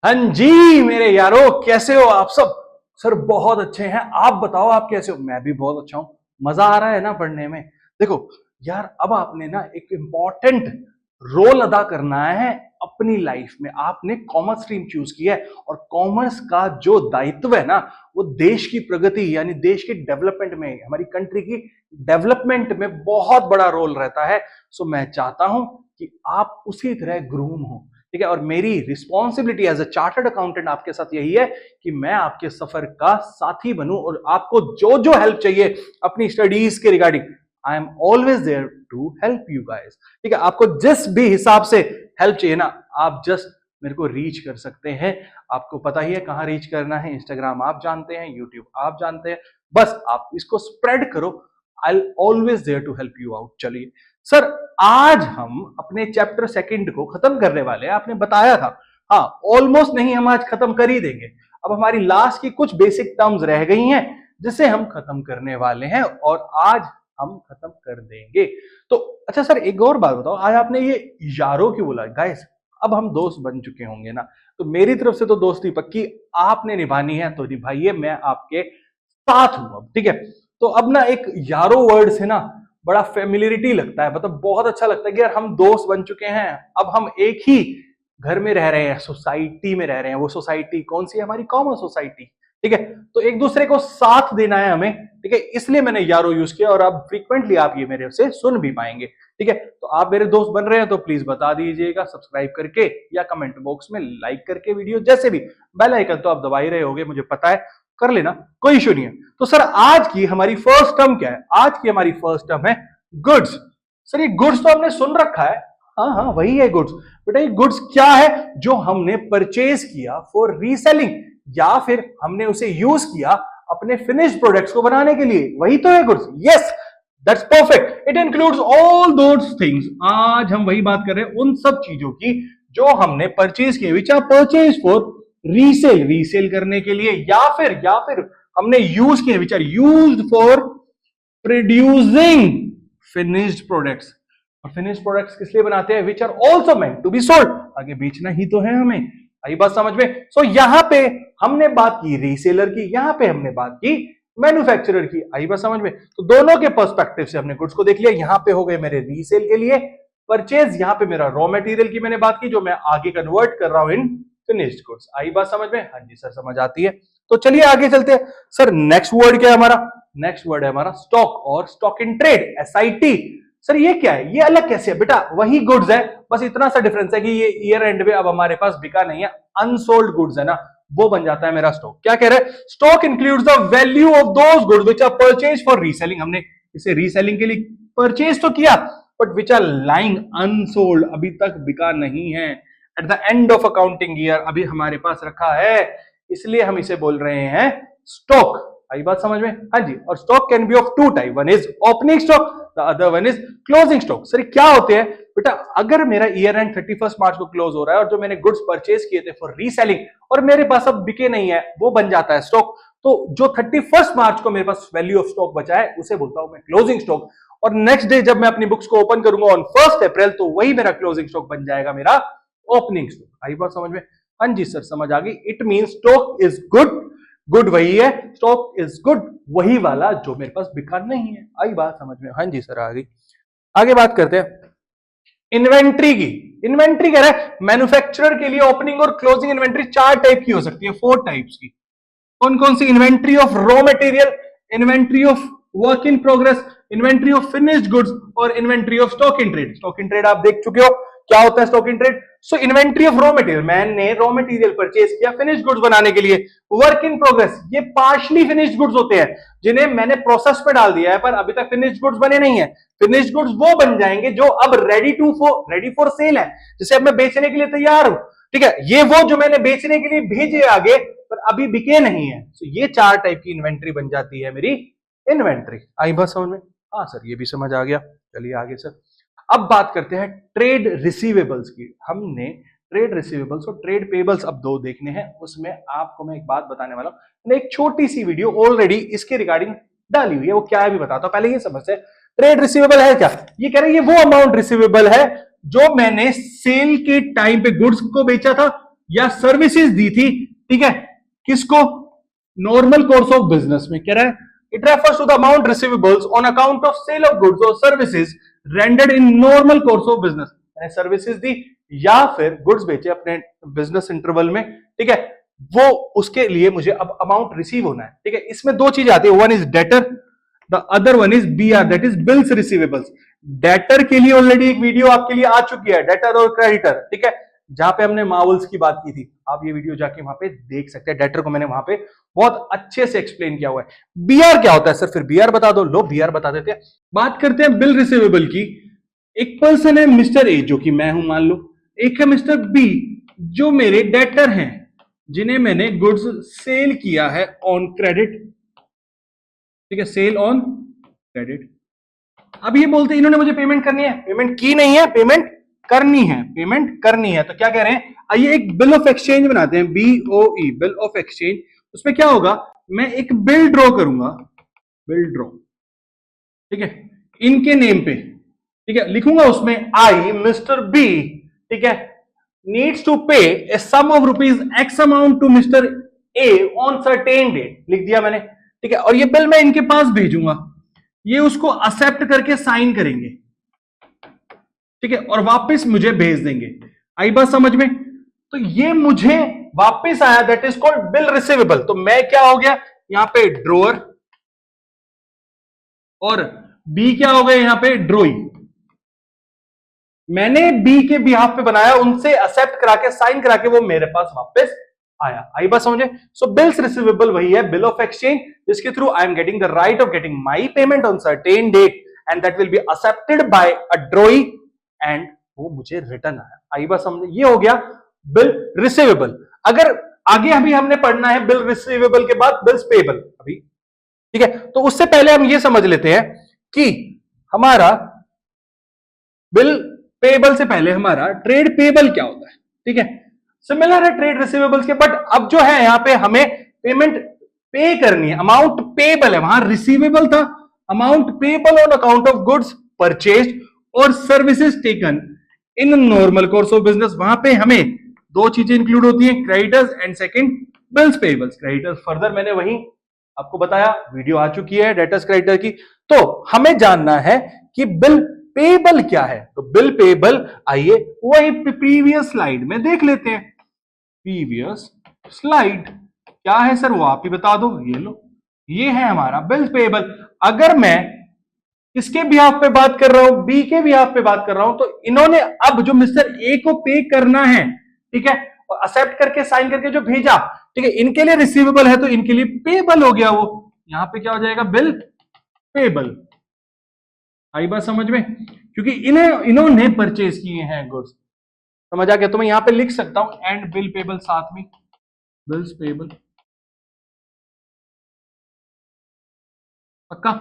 हाँ जी मेरे यारो, कैसे हो आप सब। सर बहुत अच्छे हैं, आप बताओ आप कैसे हो। मैं भी बहुत अच्छा हूं। मजा आ रहा है ना पढ़ने में। देखो यार, अब आपने ना एक इम्पॉर्टेंट रोल अदा करना है अपनी लाइफ में। आपने कॉमर्स स्ट्रीम चूज की है और कॉमर्स का जो दायित्व है ना, वो देश की प्रगति यानी देश के डेवलपमेंट में, हमारी कंट्री की डेवलपमेंट में बहुत बड़ा रोल रहता है। सो मैं चाहता हूं कि आप उसी तरह ग्रूम हो। ठीक है, और मेरी responsibility as a chartered accountant आपके साथ यही है कि मैं आपके सफर का साथी बनूं और आपको जो जो हेल्प चाहिए अपनी स्टडीज के regarding, I am always there to help you guys. ठीक है, आपको जिस भी हिसाब से हेल्प चाहिए ना, आप जस्ट मेरे को रीच कर सकते हैं। आपको पता ही है कहां रीच करना है। इंस्टाग्राम आप जानते हैं, यूट्यूब आप जानते हैं। बस आप इसको स्प्रेड करो। I always there to help you out. चलिए सर, आज हम अपने चैप्टर सेकंड को खत्म करने वाले हैं। आपने बताया था, हाँ ऑलमोस्ट नहीं, हम आज खत्म कर ही देंगे। अब हमारी लास्ट की कुछ बेसिक टर्म्स रह गई हैं जिसे हम खत्म करने वाले हैं और आज हम खत्म कर देंगे। तो अच्छा सर, एक और बात बताओ, आज आपने ये यारो क्यों बोला गाइस। अब हम दोस्त बन चुके होंगे ना, तो मेरी तरफ से तो दोस्ती पक्की, आपने निभानी है तो निभाइए, मैं आपके साथ हूं अब। ठीक है, तो अब ना एक यारो वर्ड से ना बड़ा फेमिलियरिटी लगता है, मतलब बहुत अच्छा लगता है कि यार हम दोस्त बन चुके हैं। अब हम एक ही घर में रह रहे हैं, सोसाइटी में रह रहे हैं। वो सोसाइटी कौन सी है? हमारी कॉमन सोसाइटी। ठीक है, तो एक दूसरे को साथ देना है हमें। ठीक है, इसलिए मैंने यारो यूज किया और अब फ्रीक्वेंटली आप ये मेरे से सुन भी पाएंगे। ठीक है, तो आप मेरे दोस्त बन रहे हैं तो प्लीज बता दीजिएगा सब्सक्राइब करके या कमेंट बॉक्स में लाइक करके वीडियो, जैसे भी बेल आइकन तो आप दबा ही रहे होगे, मुझे पता है, कर लेना, कोई इशू नहीं है। तो सर आज की हमारी फर्स्ट टर्म क्या है? आज की हमारी फर्स्ट टर्म है गुड्स। सर ये गुड्स तो हमने सुन रखा है, हाँ हाँ वही है गुड्स। बेटा ये गुड्स क्या है? जो हमने परचेज किया फॉर रीसेलिंग या फिर हमने उसे यूज किया अपने फिनिश्ड प्रोडक्ट्स को बनाने के लिए, वही तो है goods. Yes, that's perfect, it includes all those things. आज हम वही बात कर रहे हैं उन सब चीजों की जो हमने परचेज किए, which are purchase for resale, resale करने के लिए, या फिर हमने यूज किए, which are used for producing finished products. और फिनिश्ड प्रोडक्ट्स किस लिए बनाते हैं? Which are also meant to be sold, आगे बेचना ही तो है हमें। आई बात समझ में? सो यहां पे हमने बात की रीसेलर की, यहां पे हमने बात की मैन्युफैक्चरर की। आई बात समझ में? तो दोनों के पर्सपेक्टिव से हमने गुड्स को देख लिया। यहां पे हो गए मेरे रीसेल के लिए परचेज, यहां पे मेरा रॉ मटेरियल की मैंने बात की जो मैं आगे कन्वर्ट कर रहा हूं इन फिनिश्ड गुड्स। आई बात समझ में? हाँ जी सर, समझ आती है। तो चलिए आगे चलते हैं। सर नेक्स्ट वर्ड क्या है हमारा? नेक्स्ट वर्ड है हमारा स्टॉक और stock in trade, SIT. Sir ये क्या है? ये अलग कैसे है? बेटा वही गुड्स है, बस इतना सा डिफरेंस है कि ये ईयर एंड में अब हमारे पास बिका नहीं है, अनसोल्ड गुड्स है ना, वो बन जाता है मेरा स्टॉक। क्या कह रहे हैं? Stock includes the value of those goods which are purchase for reselling. हमने इसे रीसेलिंग के लिए परचेज तो किया, but which are lying unsold, अभी तक बिका नहीं है। At the end of accounting year अभी हमारे पास रखा है, इसलिए हम इसे बोल रहे हैं स्टॉक। आई बात समझ में? हाँ जी। और stock can be of two type, one is opening stock, the other one is closing stock. Sir क्या होते हैं बेटा? अगर मेरा ईयर एंड 31 मार्च को क्लोज हो रहा है और जो मैंने गुड्स परचेज किए थे फॉर रीसेलिंग और मेरे पास अब बिके नहीं है, वो बन जाता है स्टॉक। तो जो 31 मार्च को मेरे पास वैल्यू ऑफ स्टॉक बचा है उसे बोलता हूं मैं क्लोजिंग स्टॉक। और नेक्स्ट डे जब मैं अपनी बुक्स को ओपन करूंगा ऑन 1 अप्रैल, तो वही मेरा क्लोजिंग स्टॉक बन जाएगा, मेरा ओपनिंग स्टॉक। आई बात समझ में? हाँ जी सर, समझ आ गई। It mean stock is good, good वही है, स्टॉक इज गुड वही वाला जो मेरे पास बिका नहीं है। आई बात समझ में? हाँ जी सर, आ गई। आगे बात करते हैं इन्वेंट्री की। इन्वेंट्री कह रहा है मैन्युफैक्चरर के लिए ओपनिंग और क्लोजिंग इन्वेंट्री 4 टाइप की हो सकती है, 4 टाइप्स की। कौन कौन सी? Inventory of raw material, inventory of work in progress, inventory of finished goods और inventory of stock in trade. Stock in trade आप देख चुके हो, क्या होता है stock in trade? So inventory of raw material, मैंने रॉ मटेरियल परचेज किया फिनिश्ड गुड्स बनाने के लिए। वर्क इन प्रोग्रेस, ये पार्शली फिनिश्ड गुड्स होते हैं जिन्हें मैंने प्रोसेस में डाल दिया है पर अभी तक फिनिश्ड गुड्स बने नहीं है। फिनिश्ड गुड्स वो बन जाएंगे जो अब रेडी फॉर सेल है, जिसे अब मैं बेचने के लिए तैयार हूं। ठीक है, ये वो जो मैंने बेचने के लिए भेजे आगे पर अभी बिके नहीं है। तो ये 4 टाइप की इन्वेंट्री बन जाती है मेरी इन्वेंट्री। आई बात समझ में? हाँ सर, ये भी समझ आ गया। चलिए आगे सर, अब बात करते हैं ट्रेड रिसीवेबल्स की। हमने ट्रेड रिसीवेबल्स और ट्रेड पेबल्स अब दो देखने हैं। उसमें आपको मैं एक बात बताने वाला हूं, मैंने एक छोटी सी वीडियो ऑलरेडी इसके रिगार्डिंग डाली हुई है, वो क्या है भी बताता हूं। पहले ये समझते हैं ट्रेड रिसीवेबल है क्या। ये कह रहे हैं ये वो अमाउंट रिसीवेबल है जो मैंने सेल के टाइम पे गुड्स को बेचा था, या सर्विसेज दी थी, ठीक है, किसको, नॉर्मल कोर्स ऑफ बिजनेस में। कह रहा है it refers to the amount receivables on account of sale of goods और services rendered in normal course of business. मैंने सर्विसेज दी या फिर गुड्स बेचे अपने बिजनेस इंटरवल में, ठीक है, वो उसके लिए मुझे अब अमाउंट रिसीव होना है, ठीक है। इसमें दो चीज आती है, one is debtor, the other one is BR, that is bills receivables. Debtor के लिए ऑलरेडी एक वीडियो आपके लिए आ चुकी है, डेटर और क्रेडिटर, ठीक है, जहां पे हमने मावल्स की बात की थी। आप ये वीडियो जाके वहां पे देख सकते हैं, डेटर को मैंने वहां पे बहुत अच्छे से एक्सप्लेन किया हुआ है। बीआर क्या होता है सर, फिर बीआर बता दो। लो बीआर बता देते हैं। बात करते हैं बिल रिसीवेबल की। एक पर्सन है मिस्टर ए, जो कि मैं हूं मान लो, एक है मिस्टर बी जो मेरे डेटर हैं, जिन्हें मैंने गुड्स सेल किया है ऑन क्रेडिट, ठीक है, सेल ऑन क्रेडिट। अब ये बोलते हैं इन्होंने मुझे पेमेंट करनी है, पेमेंट की नहीं है, पेमेंट करनी है, पेमेंट करनी है। तो क्या कह रहे हैं, आइए एक बिल ऑफ एक्सचेंज बनाते हैं, बीओई, बिल ऑफ एक्सचेंज। उसमें क्या होगा, मैं एक बिल ड्रॉ करूंगा, बिल ड्रॉ, ठीक है, इनके नेम पे, ठीक है, लिखूंगा उसमें आई मिस्टर बी, ठीक है, needs to pay a sum of rupees x amount to mister A on certain date, लिख दिया मैंने, ठीक है। और ये बिल मैं इनके पास भेजूंगा, ये उसको एक्सेप्ट करके साइन करेंगे, ठीक है, और वापस मुझे भेज देंगे। आई बात समझ में। तो ये मुझे वापस आया, that is called bill receivable. तो मैं क्या हो गया यहां पे, ड्रोअर, और बी क्या हो गया यहां पे, ड्रोई। मैंने बी के बिहाफ पे बनाया, उनसे एक्सेप्ट करा के साइन करा के वो मेरे पास वापस आया। आई बात समझे। सो बिल्स रिसीवेबल वही है, बिल ऑफ एक्सचेंज, जिसके through I am getting the right of getting my payment on certain date and that will be accepted by a drawee and वो मुझे रिटर्न आया। आई बात समझे। ये हो गया बिल रिसीवेबल। अगर आगे अभी हमने पढ़ना है बिल रिसीवेबल के बाद बिल्स पेबल अभी, ठीक है, तो उससे पहले हम ये समझ लेते हैं कि हमारा बिल पेबल से पहले हमारा ट्रेड पेबल क्या होता है, ठीक है। सिमिलर है ट्रेड रिसीवेबल्स के, बट अब जो है यहां पे हमें पेमेंट पे करनी है, अमाउंट पेबल है, वहां रिसीवेबल था, amount payable on account of goods purchased और services taken in normal course of business. वहां पे हमें दो चीजें इंक्लूड होती हैं, creditors and second bills payables. Creditors further मैंने वही आपको बताया, वीडियो आ चुकी है डेटर्स क्रेडिटर की। तो हमें जानना है कि बिल पेबल क्या है। तो बिल पेबल आइए वही प्रीवियस स्लाइड में देख लेते हैं। प्रीवियस स्लाइड क्या है सर, वो आप ही बता दो। ये लो, ये है हमारा बिल पेबल। अगर मैं किसके बिहाफ पे बात कर रहा हूं, बी के बिहाफ पे बात कर रहा हूं, तो इन्होंने अब जो मिस्टर ए को पे करना है, ठीक है, और एक्सेप्ट करके साइन करके जो भेजा, ठीक है, इनके लिए रिसीवेबल है तो इनके लिए पेबल हो गया। वो यहां पे क्या हो जाएगा, बिल पेबल। आई बात समझ में, क्योंकि इन्होंने परचेज किए हैं गुड्स। समझ आ गया। तो मैं यहां पे लिख सकता हूं एंड बिल पेबल साथ में, बिल्स पेबल, पक्का।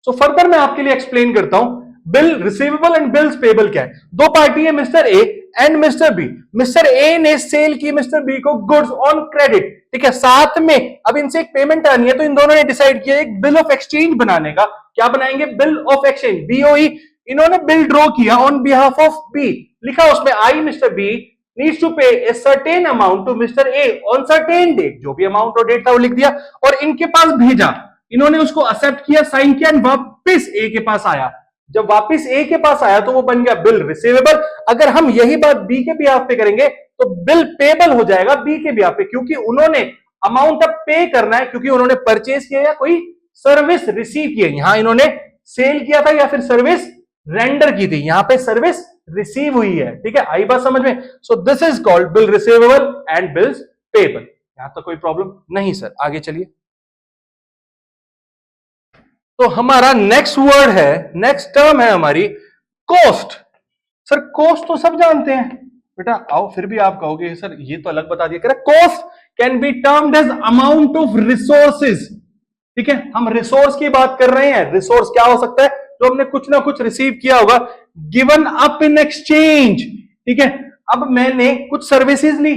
सो फर्दर मैं आपके लिए एक्सप्लेन करता हूं bill receivable and bills payable क्या है। दो पार्टी है, mister A and mister B. Mister A ने सेल की मिस्टर बी को गुड्स ऑन क्रेडिट, ठीक है, साथ में अब इनसे एक पेमेंट आनी है, तो इन दोनों ने डिसाइड किया एक बिल ऑफ एक्सचेंज बनाने का। क्या बनाएंगे, बिल ऑफ एक्सचेंज, बीओई। इन्होंने बिल ड्रॉ किया ऑन बिहाफ ऑफ बी, लिखा उसमें I mister B needs to pay a certain amount to mister A on certain date, जो भी अमाउंट और डेट था वो लिख दिया और इनके पास भेजा। इन्होंने उसको एक्सेप्ट किया, साइन किया, वापस ए के पास आया। जब वापस ए के पास आया तो वो बन गया बिल रिसीवेबल। अगर हम यही बात बी के बिहाफ पे करेंगे तो बिल पेबल हो जाएगा बी के बिहाफ पे, क्योंकि उन्होंने अमाउंट अब पे करना है, क्योंकि उन्होंने परचेज किया या कोई सर्विस रिसीव की है। यहां इन्होंने सेल किया था या फिर सर्विस रेंडर की थी, यहां पे सर्विस रिसीव हुई है, ठीक है। आई बात समझ में। So this is called bill receivable and bills payable. यहां तक कोई प्रॉब्लम नहीं सर, आगे चलिए। तो हमारा नेक्स्ट वर्ड है, नेक्स्ट टर्म है हमारी कॉस्ट। सर कॉस्ट तो सब जानते हैं बेटा, आओ फिर भी आप कहोगे सर ये तो अलग बता दिया। Cost can be termed as amount of resources, ठीक है। हम रिसोर्स की बात कर रहे हैं। रिसोर्स क्या हो सकता है, जो हमने कुछ ना कुछ रिसीव किया होगा, गिवन अप इन एक्सचेंज, ठीक है। अब मैंने कुछ सर्विसेज ली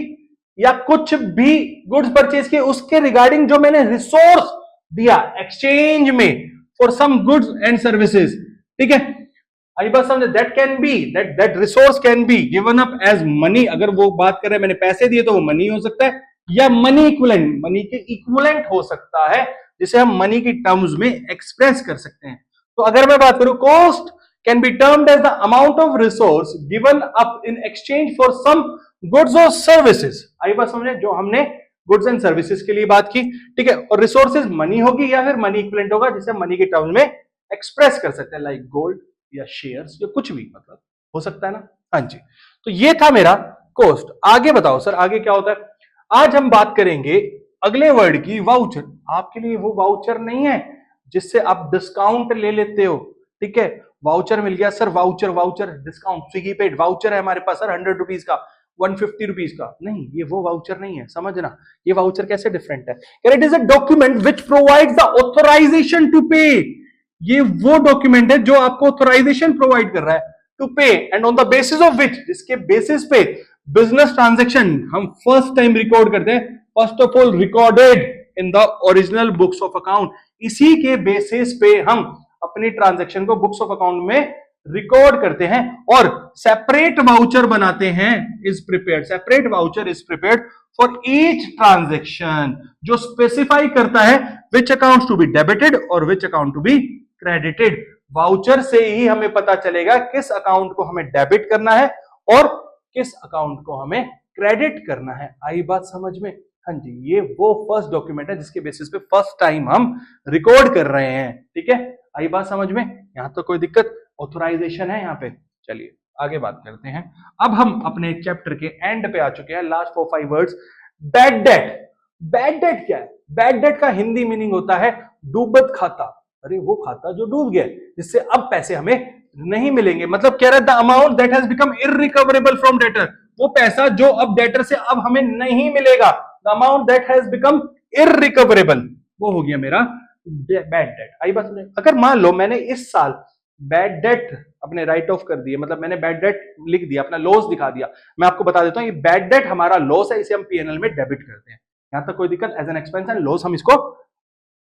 या कुछ भी गुड्स परचेज किए, उसके रिगार्डिंग जो मैंने रिसोर्स दिया एक्सचेंज में for some goods and services, ठीक है। आई बात समझे? That can be, that resource can be given up as money. अगर वो बात कर रहे हैं मैंने पैसे दिए तो वो मनी हो सकता है, या मनी इक्विवेलेंट, मनी के इक्विवेलेंट हो सकता है, जिसे हम मनी की टर्म्स में एक्सप्रेस कर सकते हैं। तो अगर मैं बात करूं, cost can be termed as the amount of resource given up in exchange for some goods और सर्विसेज। आई बात समझे? जो हमने गुड्स एंड सर्विसेज के लिए बात की, ठीक है, और रिसोर्सेज मनी होगी या फिर मनी इक्विवेलेंट होगा, जिसे मनी के टर्म्स में एक्सप्रेस कर सकते हैं, लाइक गोल्ड या शेयर्स या कुछ भी, मतलब हो सकता है ना। हाँ जी, तो ये था मेरा कॉस्ट। आगे बताओ सर, आगे क्या होता है? आज हम बात करेंगे अगले वर्ड की, वाउचर। आपके लिए वो वाउचर नहीं है जिससे आप डिस्काउंट ले लेते हो, ठीक है, वाउचर मिल गया sir, voucher, voucher discount, Swiggy paid voucher है हमारे पास सर 100 रुपीज का, 150 रुपीज का। नहीं, ये वो वाउचर नहीं है, समझना। ये वाउचर कैसे डिफरेंट है? It is a document which provides the authorisation to pay. ये वो डॉक्यूमेंट है जो आपको ऑथराइजेशन प्रोवाइड कर रहा है to pay, and on the basis of which, जिसके बेसिस पे बिजनेस ट्रांजेक्शन हम फर्स्ट टाइम रिकॉर्ड करते हैं, first of all recorded in the original books of account. इसी के बेसिस पे हम अपनी ट्रांजेक्शन को बुक्स ऑफ अकाउंट में रिकॉर्ड करते हैं और सेपरेट वाउचर बनाते हैं, is prepared, separate voucher is prepared for each transaction, जो स्पेसिफाई करता है which account to be debited और विच account to be credited. Voucher से ही हमें पता चलेगा किस अकाउंट को हमें डेबिट करना है और किस अकाउंट को हमें क्रेडिट करना है। आई बात समझ में? हाँ जी, ये वो फर्स्ट डॉक्यूमेंट है जिसके बेसिस पे फर्स्ट टाइम हम रिकॉर्ड कर रहे हैं, ठीक है। आई बात समझ में? यहां तो कोई दिक्कत? ऑथराइजेशन है यहाँ पे। चलिए आगे बात करते हैं। अब हम अपने चैप्टर के एंड पे आ चुके हैं, last 4-5 words. Bad debt. Bad debt क्या है? बैड डेट का हिंदी मीनिंग होता है डूबत खाता। अरे वो खाता जो डूब गया, जिससे अब पैसे हमें नहीं मिलेंगे। मतलब कह रहा है the amount that has become irrecoverable from debtor, वो पैसा जो अब डेटर से अब हमें नहीं मिलेगा, the amount that has become irrecoverable, वो हो गया मेरा बैड डेट। आई बात समझ? अगर मान लो मैंने इस साल बैड डेट अपने राइट ऑफ कर दिए, मतलब मैंने बैड डेट लिख दिया, अपना लॉस दिखा दिया। मैं आपको बता देता हूं, ये बैड डेट हमारा लॉस है, इसे हम पीएनएल में डेबिट करते हैं। यहां तक कोई दिक्कत? As an expense and loss हम इसको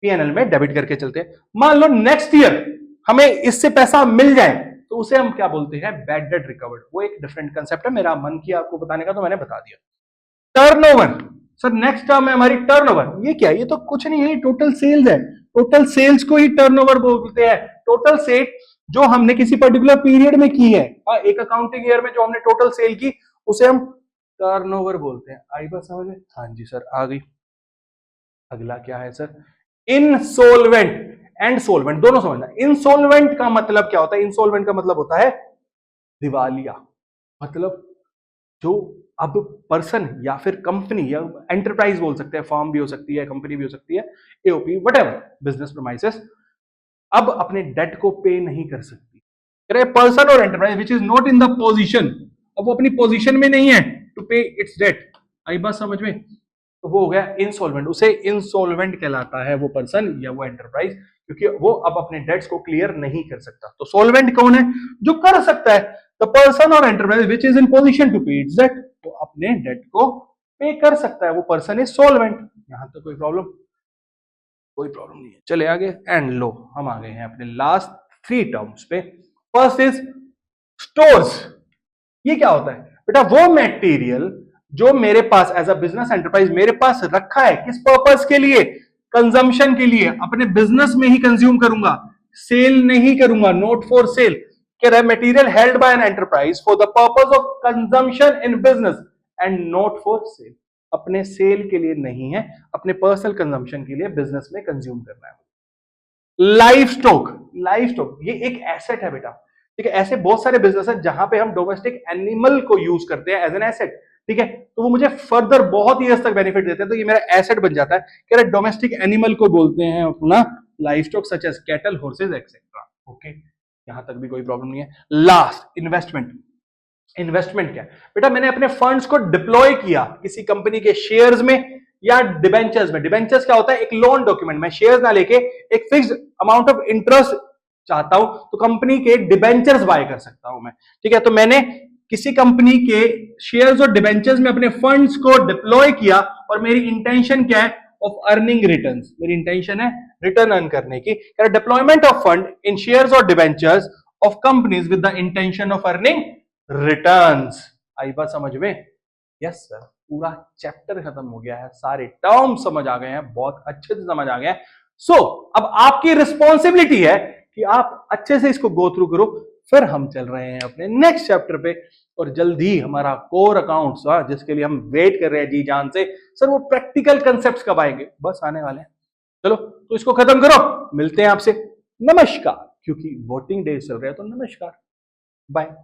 पीएनएल में डेबिट करके चलते हैं। मान लो नेक्स्ट ईयर हमें इससे पैसा मिल जाए तो उसे हम क्या बोलते हैं? Bad debt recovered. वो एक डिफरेंट कंसेप्ट है, मेरा मन किया आपको बताने का तो मैंने बता दिया। टर्नओवर सर, नेक्स्ट टर्म है हमारी टर्नओवर। ये क्या है? ये तो कुछ नहीं है, टोटल सेल्स है। टोटल सेल्स को ही टर्नओवर बोलते हैं। टोटल सेल जो हमने किसी पर्टिकुलर पीरियड में की है, एक अकाउंटिंग ईयर में जो हमने टोटल सेल की, उसे हम टर्नओवर बोलते हैं। आई बात समझ में? हाँ जी सर, आ गई। अगला क्या है सर? इंसोल्वेंट एंड सोलवेंट दोनों समझना। इंसोल्वेंट का मतलब क्या होता है? इंसोल्वेंट का मतलब होता है दिवालिया। मतलब जो अब पर्सन या फिर कंपनी या एंटरप्राइज बोल सकते हैं, फर्म भी हो सकती है, कंपनी भी हो सकती है, एओपी व्हाटएवर, बिजनेस प्रीमाइसेस, अब अपने डेट को पे नहीं कर सकती। पर्सन और enterprise which is not in the position, अब वो अपनी पोजीशन में नहीं है टू पे इट्स डेट। आई बात समझ में? तो वो हो गया इंसॉल्वेंट। उसे इंसॉल्वेंट कहलाता है वो पर्सन या वो एंटरप्राइज, क्योंकि वो अब अपने डेट्स को क्लियर नहीं कर सकता। तो सोल्वेंट कौन है? जो कर सकता है। द पर्सन और enterprise which is in position to pay its debt, तो अपने डेट को पे कर सकता है, वो पर्सन इज सोल्वेंट। यहां तो कोई प्रॉब्लम नहीं है। चले आगे। एंड लो, हम आ गए हैं अपने लास्ट 3 टर्म्स पे। First is stores. ये क्या होता है बेटा? वो मटेरियल जो मेरे पास एज अ बिजनेस एंटरप्राइज मेरे पास रखा है, किस पर्पस के लिए? कंजम्पशन के लिए, अपने बिजनेस में ही कंज्यूम करूंगा, सेल नहीं करूंगा, नॉट फॉर सेल। कह रहा है material held by an enterprise for the purpose of consumption in business and not for sale. अपने सेल के लिए नहीं है, अपने पर्सनल कंजम्पशन के लिए बिजनेस में कंज्यूम करना है। लाइफ स्टॉक, लाइफ स्टॉक ये एक एसेट है बेटा, ठीक है। ऐसे बहुत सारे बिजनेस है जहां पे हम डोमेस्टिक एनिमल को यूज करते हैं एज एन एसेट, ठीक है, तो वो मुझे फर्दर बहुत ईयर्स तक बेनिफिट देते हैं, तो ये मेरा एसेट बन जाता है। कह रहे डोमेस्टिक एनिमल को बोलते हैं अपना life stock, such as cattle, horses etcetera. Okay, यहां तक भी कोई प्रॉब्लम नहीं है। Last, investment. इन्वेस्टमेंट क्या है बेटा? मैंने अपने फंड्स को डिप्लॉय किया किसी कंपनी के शेयर्स में या डिबेंचर्स में। डिबेंचर्स क्या होता है? एक लोन डॉक्यूमेंट। मैं शेयर्स ना लेके एक फिक्स्ड अमाउंट ऑफ इंटरेस्ट चाहता हूं तो कंपनी के डिबेंचर्स बाय कर सकता हूं मैं, ठीक है। तो मैंने किसी कंपनी के शेयर्स और डिबेंचर्स में अपने फंड्स को डिप्लॉय किया और मेरी इंटेंशन क्या है? Of earning returns. मेरी इंटेंशन है रिटर्न अर्न करने की। Deployment of fund in shares और debentures of companies with the intention of earning returns. आई बात समझ में? यस सर, पूरा चैप्टर खत्म हो गया है, सारे टर्म समझ आ गए हैं, बहुत अच्छे से समझ आ गए हैं। सो अब आपकी रिस्पॉन्सिबिलिटी है कि आप अच्छे से इसको गो थ्रू करो। फिर हम चल रहे हैं अपने नेक्स्ट चैप्टर पे, और जल्दी हमारा कोर अकाउंट्स जिसके लिए हम वेट कर रहे हैं जी जान से, सर वो प्रैक्टिकल कंसेप्ट्स कब आएंगे? बस आने वाले हैं। चलो तो इसको खत्म करो, मिलते हैं आपसे। नमस्कार, क्योंकि वोटिंग डे चल रहा है तो नमस्कार, बाय।